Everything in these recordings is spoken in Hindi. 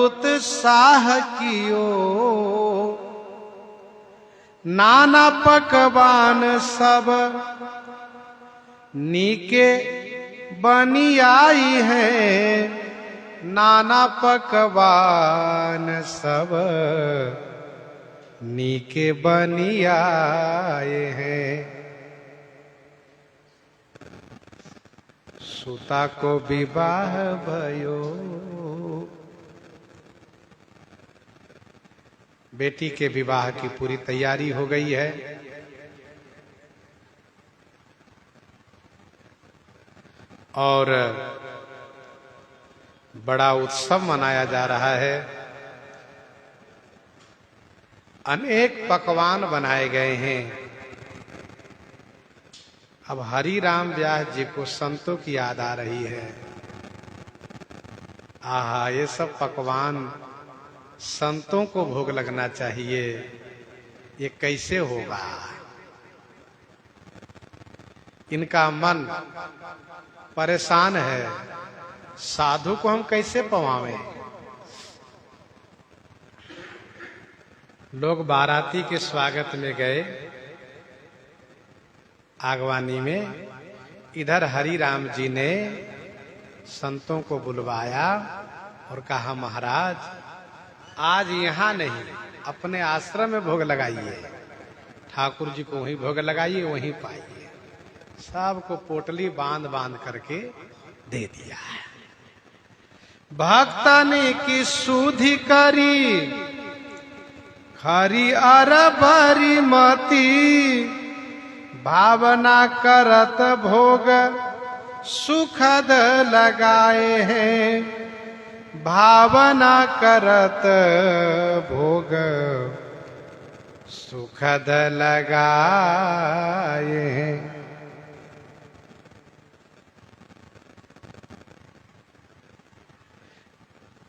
उत्साह कियो नाना पकवान सब नीके बनी आई है। नाना पकवान सब नीके बनी आए हैं। सुता को विवाह भयो, बेटी के विवाह की पूरी तैयारी हो गई है। और बड़ा उत्सव मनाया जा रहा है। अनेक पकवान बनाए गए हैं। अब हरि राम व्यास जी को संतों की याद आ रही है। आहा, ये सब पकवान संतों को भोग लगना चाहिए। ये कैसे होगा? इनका मन परेशान है। साधु को हम कैसे पवावें? लोग बाराती के स्वागत में गए आगवानी में। इधर हरि राम जी ने संतों को बुलवाया और कहा, महाराज आज यहाँ नहीं, अपने आश्रम में भोग लगाइए। ठाकुर जी को वहीं भोग लगाइए, वहीं पाइए। सबको पोटली बांध बांध करके दे दिया है। भक्तने की सुधि करी खरी अर भरी मती, भावना करत भोग सुखद लगाए हैं। भावना करत भोग सुखद लगाए हैं।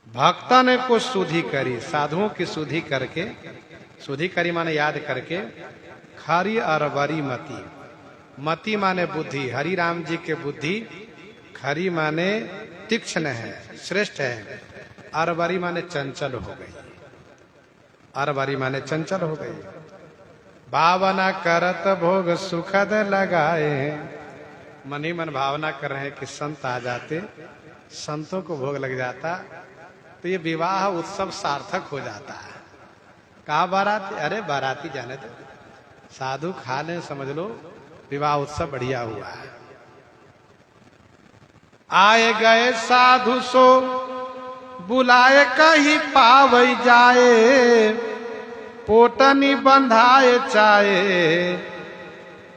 भक्तन को सुधि करी, साधुओं की सुधि करके, सुधि करी माने याद करके, खरी और बरी मति। मति माने बुद्धि, हरि राम जी के बुद्धि खरी माने तीक्ष्ण है, श्रेष्ठ है। अरबरी माने चंचल हो गई। अरबरी माने चंचल हो गई। भावना करत भोग सुखद लगाए। मन ही मन भावना कर रहे हैं कि संत आ जाते, संतों को भोग लग जाता तो ये विवाह उत्सव सार्थक हो जाता है। कहा बाराती? अरे बाराती जाने दो, साधु खा लें, समझ लो विवाह उत्सव बढ़िया हुआ है। आए गए साधु सो बुलाए कहीं पावई जाए। पोटनी बंधाए चाहे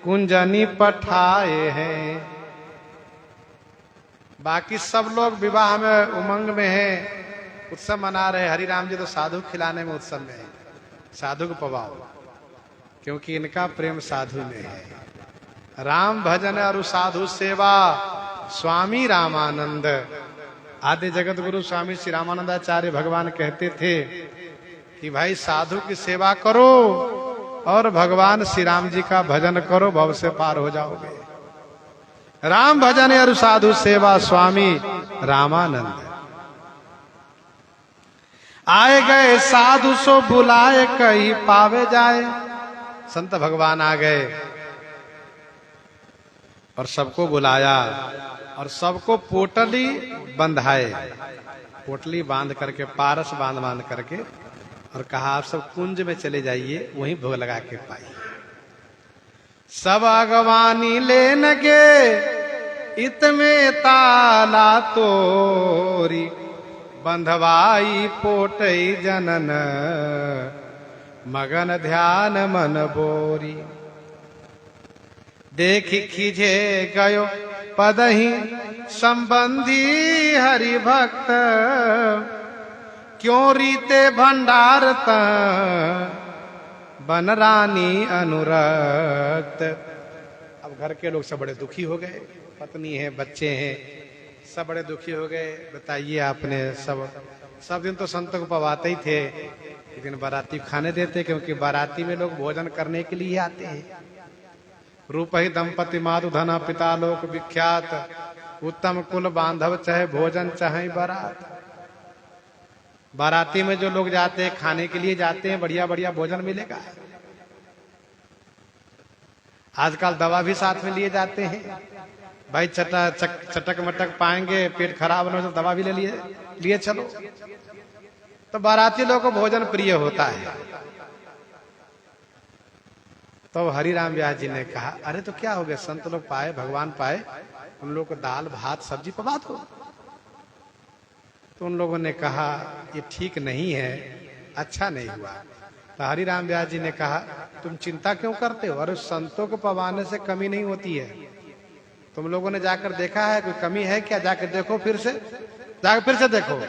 कुंजनी पठाए हैं। बाकी सब लोग विवाह में उमंग में हैं, उत्सव मना रहे। हरि राम जी तो साधु खिलाने में उत्सव में है। साधु को पवाओ, क्योंकि इनका प्रेम साधु में है। राम भजन और साधु सेवा स्वामी रामानंद। आदि जगत गुरु स्वामी श्री रामानंदाचार्य भगवान कहते थे कि भाई साधु की सेवा करो और भगवान श्री राम जी का भजन करो, भव से पार हो जाओगे। राम भजन और साधु सेवा स्वामी रामानंद। आए गए साधु सो बुलाए कहीं पावे जाए। संत भगवान आ गए और सबको बुलाया और सबको पोटली बंधाए। पोटली बांध करके, पारस बांध बांध करके, और कहा आप सब कुंज में चले जाइए, वहीं भोग लगा के पाइए। सब अगवानी लेन गे इत में ताला तोरी। बंधवाई पोटई जनन मगन ध्यान मन बोरी। देखी खिजे गयो पदही संबंधी हरि भक्त। क्यों रीते भंडार बन रानी अनुरक्त। अब घर के लोग सब बड़े दुखी हो गए। पत्नी है, बच्चे हैं, सब बड़े दुखी हो गए। बताइए आपने सब दिन तो संतों को पवाते ही थे, लेकिन बाराती खाने देते, क्योंकि बाराती में लोग भोजन करने के लिए आते हैं। रूप ही दंपति माधु धना पिता लोक विख्यात। उत्तम कुल बांधव चाहे भोजन चाहे बारात। बाराती में जो लोग जाते हैं खाने के लिए जाते हैं, बढ़िया बढ़िया भोजन मिलेगा। आजकल दवा भी साथ में लिए जाते हैं, भाई चटक मटक पाएंगे, पेट खराब होने तो दवा भी ले लिए चलो। तो बाराती लोगों को भोजन प्रिय होता है। तो हरि राम व्यास जी ने कहा, अरे तो क्या हो गया, संत लोग पाए, भगवान पाए, उन लोग को दाल भात सब्जी पवा दो। तो उन लोगों ने कहा ये ठीक नहीं है, अच्छा नहीं हुआ। तो हरि राम व्यास जी ने कहा, तुम चिंता क्यों करते हो, अरे संतों को पवाने से कमी नहीं होती है। तुम लोगों ने जाकर देखा है कोई कमी है क्या, जाकर देखो, फिर से जाकर फिर से देखो।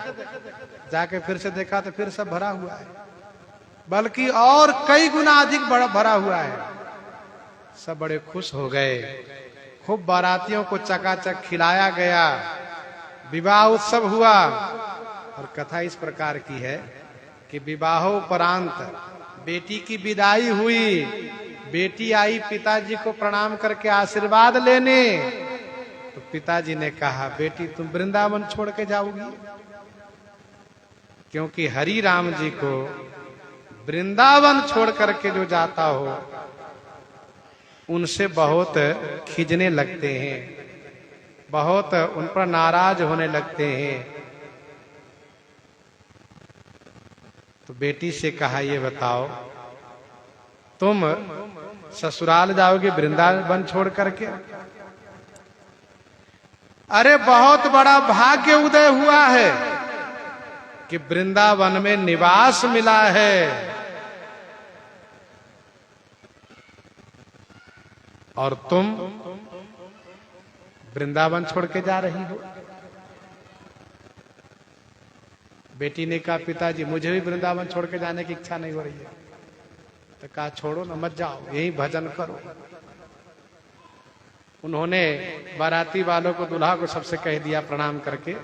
जाके फिर से देखा तो फिर सब भरा हुआ है, बल्कि और कई गुना अधिक भरा हुआ है। सब बड़े खुश हो गए, खूब बारातियों को चकाचक खिलाया गया, विवाह उत्सव हुआ। और कथा इस प्रकार की है कि विवाहोपरांत बेटी की विदाई हुई। बेटी आई पिताजी को प्रणाम करके आशीर्वाद लेने। तो पिताजी ने कहा, बेटी तुम वृंदावन छोड़ के जाओगी, क्योंकि हरि राम जी को वृंदावन छोड़ करके जो जाता हो उनसे बहुत खिजने लगते हैं, बहुत उन पर नाराज होने लगते हैं। तो बेटी से कहा, ये बताओ तुम ससुराल जाओगे वृंदावन छोड़ करके? अरे बहुत बड़ा भाग्य उदय हुआ है कि वृंदावन में निवास मिला है, और तुम वृंदावन छोड़ के जा रही हो। बेटी ने कहा, पिताजी मुझे भी वृंदावन छोड़ के जाने की इच्छा नहीं हो रही है। तो कहा, छोड़ो ना, मत जाओ, यही भजन करो। उन्होंने बाराती वालों को, दूल्हा को सबसे कह दिया प्रणाम करके,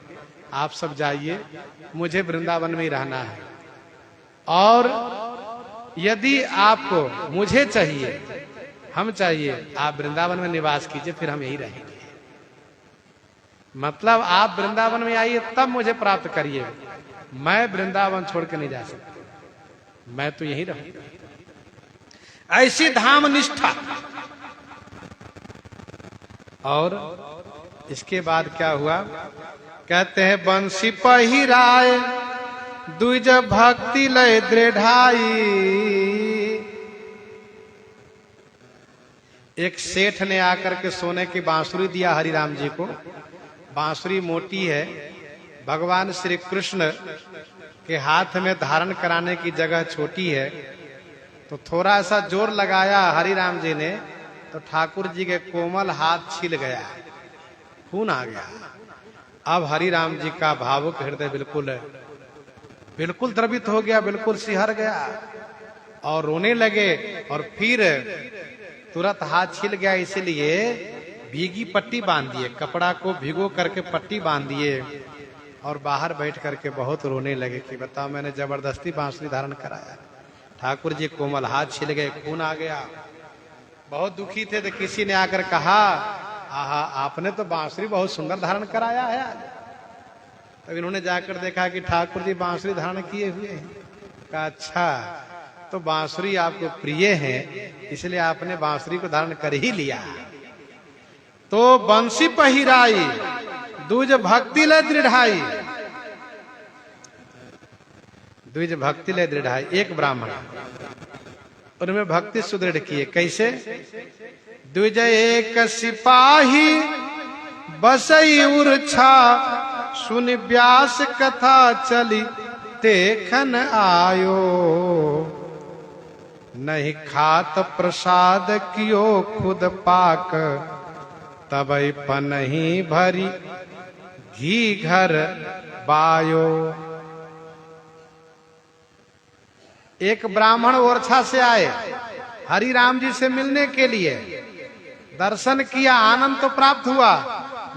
आप सब जाइए, मुझे वृंदावन में ही रहना है, और यदि आपको मुझे चाहिए, हम चाहिए, आप वृंदावन में निवास कीजिए, फिर हम यही रहेंगे। मतलब आप वृंदावन में आइए तब मुझे प्राप्त करिए, मैं वृंदावन छोड़ के नहीं जा सकता, मैं तो यही रहूंगा। ऐसी धाम निष्ठा। और इसके बाद क्या हुआ, कहते हैं, बंसी पहिराए द्विज भक्ति लय दृढ़ाई। एक सेठ ने आकर के सोने की बांसुरी दिया हरि राम जी को। बांसुरी मोटी है, भगवान श्री कृष्ण के हाथ में धारण कराने की जगह छोटी है। तो थोड़ा सा जोर लगाया हरि राम जी ने, तो ठाकुर जी के कोमल हाथ छिल गया, खून आ गया। अब हरि राम जी का भावुक हृदय बिल्कुल द्रवित हो गया, बिल्कुल सिहर गया और रोने लगे। और फिर तुरंत हाथ छिल गया, इसलिए भीगी पट्टी बांध दिए, कपड़ा को भिगो करके पट्टी बांध दिए और बाहर बैठ करके बहुत रोने लगे कि बताओ, मैंने जबरदस्ती बांसुरी धारण कराया, ठाकुर जी कोमल हाथ छिल गए, खून आ गया। बहुत दुखी थे। तो किसी ने आकर कहा, आहा, आपने तो बांसुरी बहुत सुंदर धारण कराया है आज। तब इन्होंने जाकर देखा कि ठाकुर जी बांसुरी धारण किए हुए हैं। कहा, अच्छा, तो बांसुरी आपको प्रिय है, इसलिए आपने बांसुरी को धारण कर ही लिया। तो बंसी पहिराई द्विज भक्ति ले दृढ़ाई। द्विज भक्ति ले दृढ़ाई, एक ब्राह्मण, उनमें भक्ति सुदृढ़ किए। कैसे? द्विज एक सिपाही बसई उर्छा, सुन व्यास कथा चली देखन आयो। नहीं खात प्रसाद कियो खुद पाक, तबई पनही भरी घी घर बायो। एक ब्राह्मण ओरछा से आए हरि राम जी से मिलने के लिए। दर्शन किया, आनंद तो प्राप्त हुआ,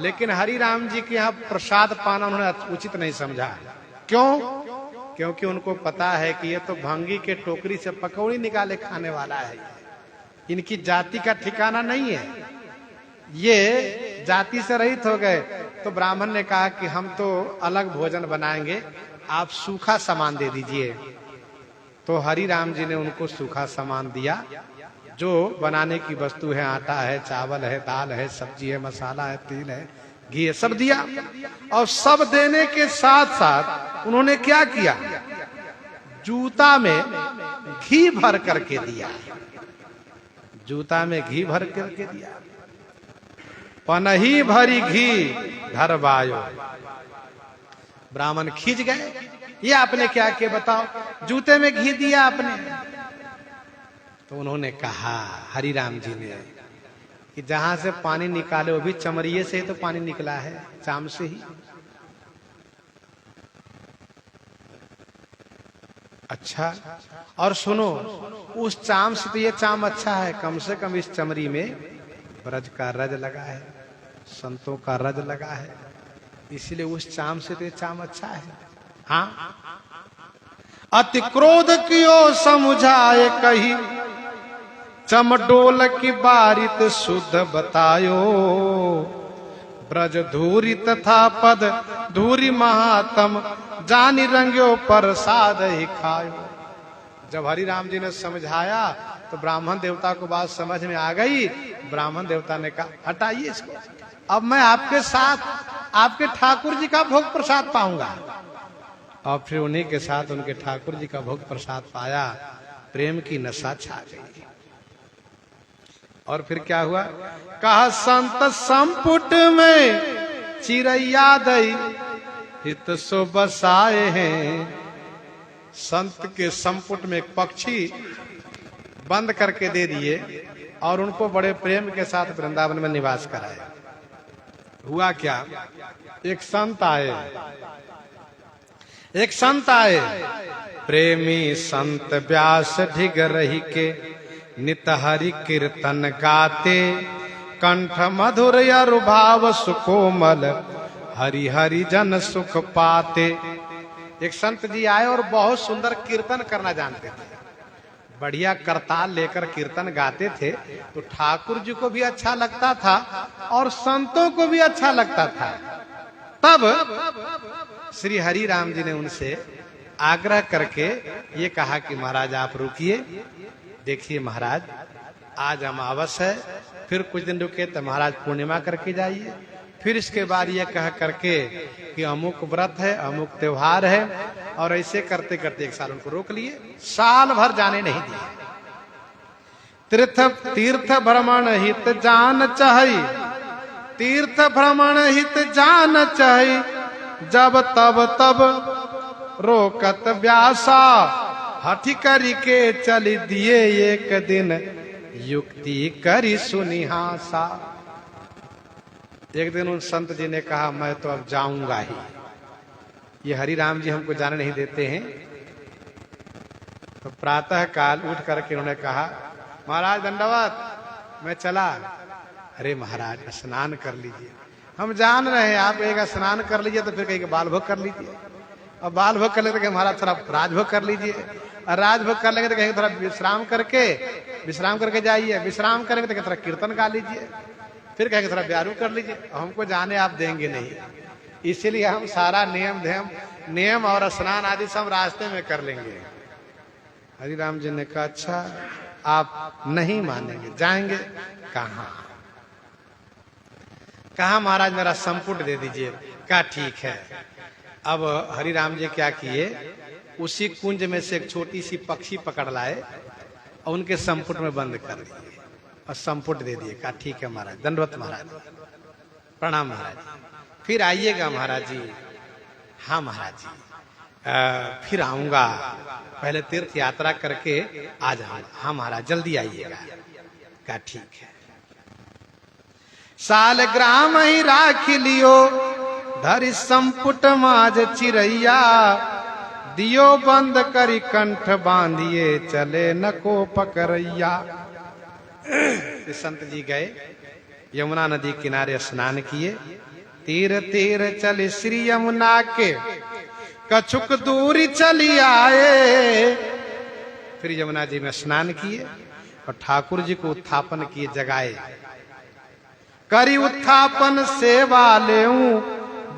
लेकिन हरि राम जी के यहाँ प्रसाद पाना उन्होंने उचित नहीं समझा। क्यों? क्योंकि उनको पता है कि ये तो भंगी के टोकरी से पकौड़ी निकाले खाने वाला है, इनकी जाति का ठिकाना नहीं है, ये जाति से रहित हो गए। तो ब्राह्मण ने कहा कि हम तो अलग भोजन बनाएंगे, आप सूखा सामान दे दीजिए। तो हरि राम जी ने उनको सूखा सामान दिया, जो बनाने की वस्तु है, आटा है, चावल है, दाल है, सब्जी है, मसाला है, तेल है, घी है, सब दिया। और सब देने के साथ साथ उन्होंने क्या किया, जूता में घी भर करके दिया, जूता में घी भर करके दिया। पनही भरी घी धरवायो, ब्राह्मण खींच गए, ये आपने क्या किया बताओ, जूते में घी दिया आपने। तो उन्होंने कहा हरि राम जी ने कि जहां से पानी निकाले वो भी चमड़िए से ही तो पानी निकला है, चाम से ही। अच्छा, और सुनो, उस चाम से तो ये चाम अच्छा है, कम से कम इस चमड़ी में ब्रज का रज लगा है, संतों का रज लगा है, इसलिए उस चाम से तो ये चाम अच्छा है। हाँ, अति क्रोध कियो समझाए कही, चमडोल की बारित शुद्ध बतायो, ब्रज धूरी तथा पद धूरी महात्म, जानी रंग्यो प्रसाद ही खायो। जब हरि राम जी ने समझाया तो ब्राह्मण देवता को बात समझ में आ गई। ब्राह्मण देवता ने कहा हटाइए इसको, अब मैं आपके साथ आपके ठाकुर जी का भोग प्रसाद पाऊंगा। और फिर उन्हीं के साथ उनके ठाकुर जी का भोग प्रसाद पाया, प्रेम की नशा छा गई। और फिर क्या हुआ, कहा संत संपुट में चिरैया दई, हित सो बसाए हैं। संत के संपुट में एक पक्षी बंद करके दे दिए और उनको बड़े प्रेम के साथ वृंदावन में निवास कराया। हुआ क्या, एक संत आए, प्रेमी संत व्यास ढिग रही के, नित हरि कीर्तन गाते, कंठ मधुर अरुभाव सुकोमल, हरि हरि जन सुख पाते। एक संत जी आए और बहुत सुंदर कीर्तन करना जानते थे, बढ़िया करताल लेकर कीर्तन गाते थे, तो ठाकुर जी को भी अच्छा लगता था और संतों को भी अच्छा लगता था। तब श्री हरि राम जी ने उनसे आग्रह करके ये कहा कि महाराज आप रुकिए, देखिए महाराज आज अमावस है, फिर कुछ दिन रुके तो महाराज पूर्णिमा करके जाइए, फिर इसके बाद ये कह करके कि अमुक व्रत है, अमुक त्योहार है, और ऐसे करते करते एक साल उनको रोक लिए, साल भर जाने नहीं दिए। तीर्थ भ्रमण हित जान चाही, तीर्थ भ्रमण हित जान चाही, जब तब रोकत व्यासा, हठी करी के चली दिए एक दिन, युक्ति करी सुनिहासा। एक दिन उन संत जी ने कहा मैं तो अब जाऊंगा ही, ये हरि राम जी हमको जाने नहीं देते हैं। तो प्रातः काल उठ करके उन्होंने कहा महाराज दंडवत, मैं चला। अरे महाराज स्नान कर लीजिए, हम जान रहे हैं आप एक स्नान कर लीजिए तो फिर कहीं बाल भोग कर लीजिए, और बाल भोग कर लेते तो महाराज थोड़ा राजभोग कर लीजिए, और राजभोग कर लेंगे तो कहीं थोड़ा विश्राम करके जाइए, विश्राम करेंगे तो थोड़ा कीर्तन गा लीजिए, फिर कहेंगे थोड़ा ब्यारू कर लीजिए। हमको जाने आप देंगे नहीं, इसीलिए हम सारा नियम और स्नान आदि सब रास्ते में कर लेंगे। हरि राम जी ने कहा अच्छा आप नहीं मानेंगे, जाएंगे कहा महाराज मेरा संपुट दे दीजिए। कहा ठीक है। अब हरि राम जी क्या किए, उसी कुंज में से एक छोटी सी पक्षी पकड़ लाए और उनके संपुट में बंद कर दिए और संपुट दे दिए। कहा ठीक है महाराज, दंडवत महाराज, प्रणाम महाराज, फिर आइएगा महाराज जी। हाँ महाराज जी फिर आऊंगा, पहले तीर्थ यात्रा करके आ जाऊंगा। हाँ महाराज जल्दी आइएगा। कहा ठीक है। साल ग्राम ही राख लियो, धरि संपुट माज चिरैया, दियो बंद करी कंठ बांधिए, चले न को पकड़ैया। संत जी गए, यमुना नदी किनारे स्नान किए, तीर तीर चले श्री यमुना के, कछुक दूरी चली आए। फिर यमुना जी में स्नान किए और ठाकुर जी को उत्थापन किए, जगाए। करी उत्थापन सेवा लेऊं,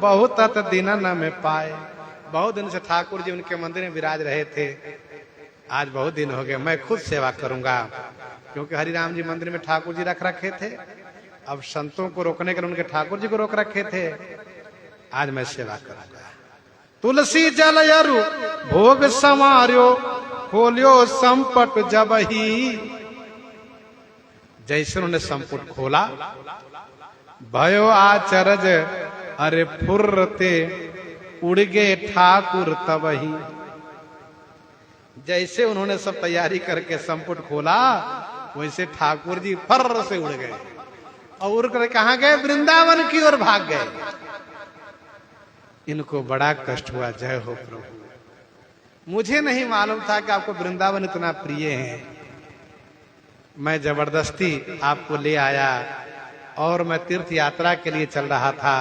बहुत दिन न में पाए। बहुत दिन से ठाकुर जी उनके मंदिर में विराज रहे थे, आज बहुत दिन हो गए, मैं खुद सेवा करूंगा, क्योंकि हरिराम जी मंदिर में ठाकुर जी रख रखे थे। अब संतों को रोकने के लिए उनके ठाकुर जी को रोक रखे थे, आज मैं सेवा करूंगा। तुलसी जल अरु भोग समार्यो, खोलियो संपट जब ही। जैसे उन्होंने संपुट खोला, भयो आचरज अरे फुर्रते, उड़ गए ठाकुर तब ही। जैसे उन्होंने सब तैयारी करके संपुट खोला, वैसे ठाकुर जी फर्र से उड़ गए और उड़ कर कहां गए? वृंदावन की ओर भाग गए। इनको बड़ा कष्ट हुआ। जय हो प्रभु। मुझे नहीं मालूम था कि आपको वृंदावन इतना प्रिय है। मैं जबरदस्ती आपको ले आया और मैं तीर्थ यात्रा के लिए चल रहा था।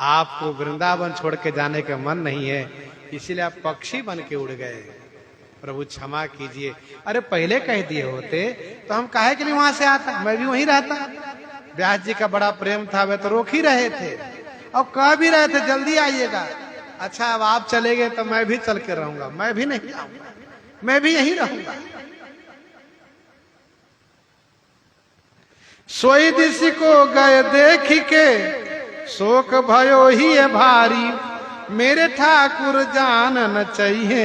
आपको वृंदावन छोड़ के जाने का मन नहीं है, इसीलिए आप पक्षी बन के उड़ गए। प्रभु क्षमा कीजिए। अरे पहले कह दिए होते तो हम काहे के लिए वहां से आता, मैं भी वहीं रहता। व्यास जी का बड़ा प्रेम था, वे तो रोक ही रहे थे और कह भी रहे थे जल्दी आइएगा। अच्छा अब आप चले गए तो मैं भी चल के रहूंगा, मैं भी नहीं आऊंगा, मैं भी यहीं रहूंगा। सोई दिश को गए देख के, शोक भयो ही है भारी। मेरे ठाकुर जानन चाहिए,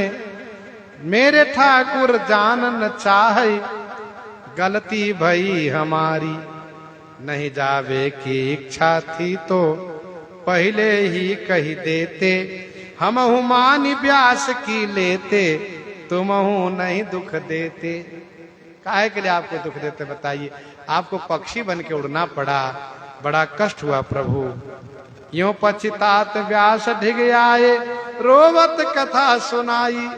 मेरे ठाकुर जानन चाहे, गलती भई हमारी। नहीं जावे की इच्छा थी तो पहले ही कही देते। हम हुमानी व्यास की लेते, तुम नहीं दुख देते। काहे के लिए आपको दुख देते बताइए? आपको पक्षी बन के उड़ना पड़ा, बड़ा कष्ट हुआ प्रभु। यूं पछतात व्यास ढिग आए, रोवत कथा सुनाई।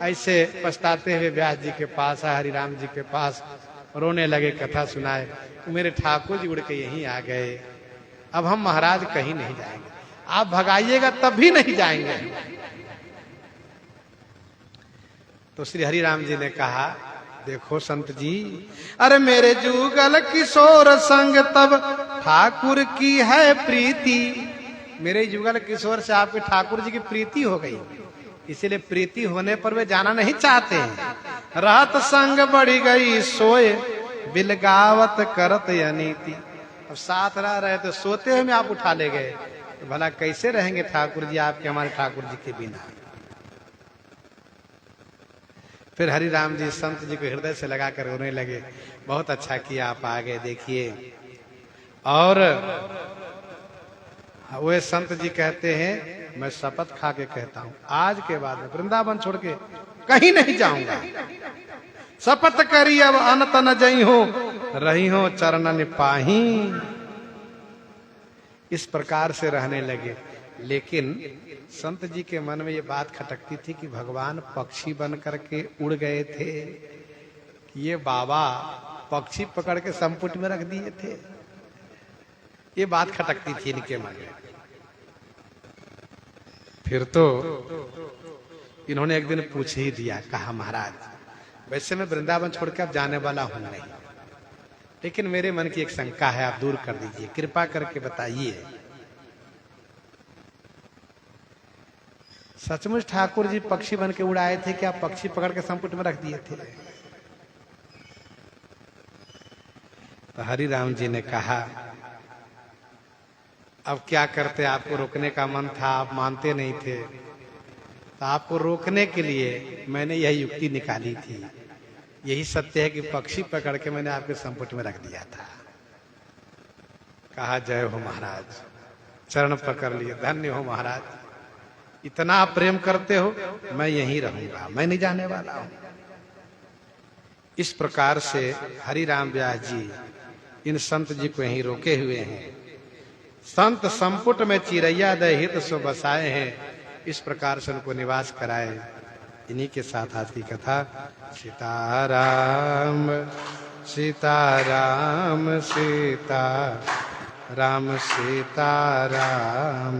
ऐसे पछताते हुए व्यास जी के पास, हरिराम जी के पास रोने लगे, कथा सुनाए। तो मेरे ठाकुर जी उड़ के यहीं आ गए। अब हम महाराज कहीं नहीं जाएंगे, आप भगाइएगा तब भी नहीं जाएंगे। तो श्री हरिराम जी ने कहा, देखो संत जी, अरे मेरे जुगल किशोर संग तब ठाकुर की है प्रीति। मेरे जुगल किशोर से आपके ठाकुर जी की प्रीति हो गई, इसीलिए प्रीति होने पर वे जाना नहीं चाहते हैं। रात संग बढ़ी गई सोए, बिलगावत करत अनीति। अब साथ रह रहे तो सोते हुए आप उठा ले गए, तो भला कैसे रहेंगे ठाकुर जी आपके, हमारे ठाकुर जी के बिना। फिर हरिराम जी संत जी को हृदय से लगाकर रोने लगे। बहुत अच्छा किया आप आ गए, देखिए। और वे संत जी कहते हैं, मैं शपथ खा के कहता हूं, आज के बाद में वृंदावन छोड़ के कहीं नहीं जाऊंगा। शपथ करी अब अनत न जई हो, रही हो चरणन पाही। इस प्रकार से रहने लगे। लेकिन संत जी के मन में ये बात खटकती थी कि भगवान पक्षी बन करके उड़ गए थे, कि ये बाबा पक्षी पकड़ के संपुट में रख दिए थे। ये बात खटकती थी इनके मन में। फिर तो इन्होंने एक दिन पूछ ही दिया, कहा महाराज वैसे मैं वृंदावन छोड़कर अब जाने वाला हूं नहीं, लेकिन मेरे मन की एक शंका है, आप दूर कर दीजिए, कृपा करके बताइए। सचमुच ठाकुर जी पक्षी बन के उड़ाए थे कि आप पक्षी पकड़ के संपुट में रख दिए थे? तो हरिराम जी ने कहा, अब क्या करते, आपको रोकने का मन था, आप मानते नहीं थे, तो आपको रोकने के लिए मैंने यह युक्ति निकाली थी। यही सत्य है कि पक्षी पकड़ के मैंने आपके संपुट में रख दिया था। कहा, जय हो महाराज, चरण पकड़ लिए, धन्य हो महाराज, इतना आप प्रेम करते हो, मैं यहीं रहूंगा, मैं नहीं जाने वाला हूं। इस प्रकार से हरिराम व्यास जी इन संत जी को यहीं रोके हुए हैं। संत संपुट में चिरैया दय हित सो बसाए हैं, इस प्रकार से उनको निवास कराए। इन्हीं के साथ आज की कथा। सीताराम सीताराम सीता राम सीताराम।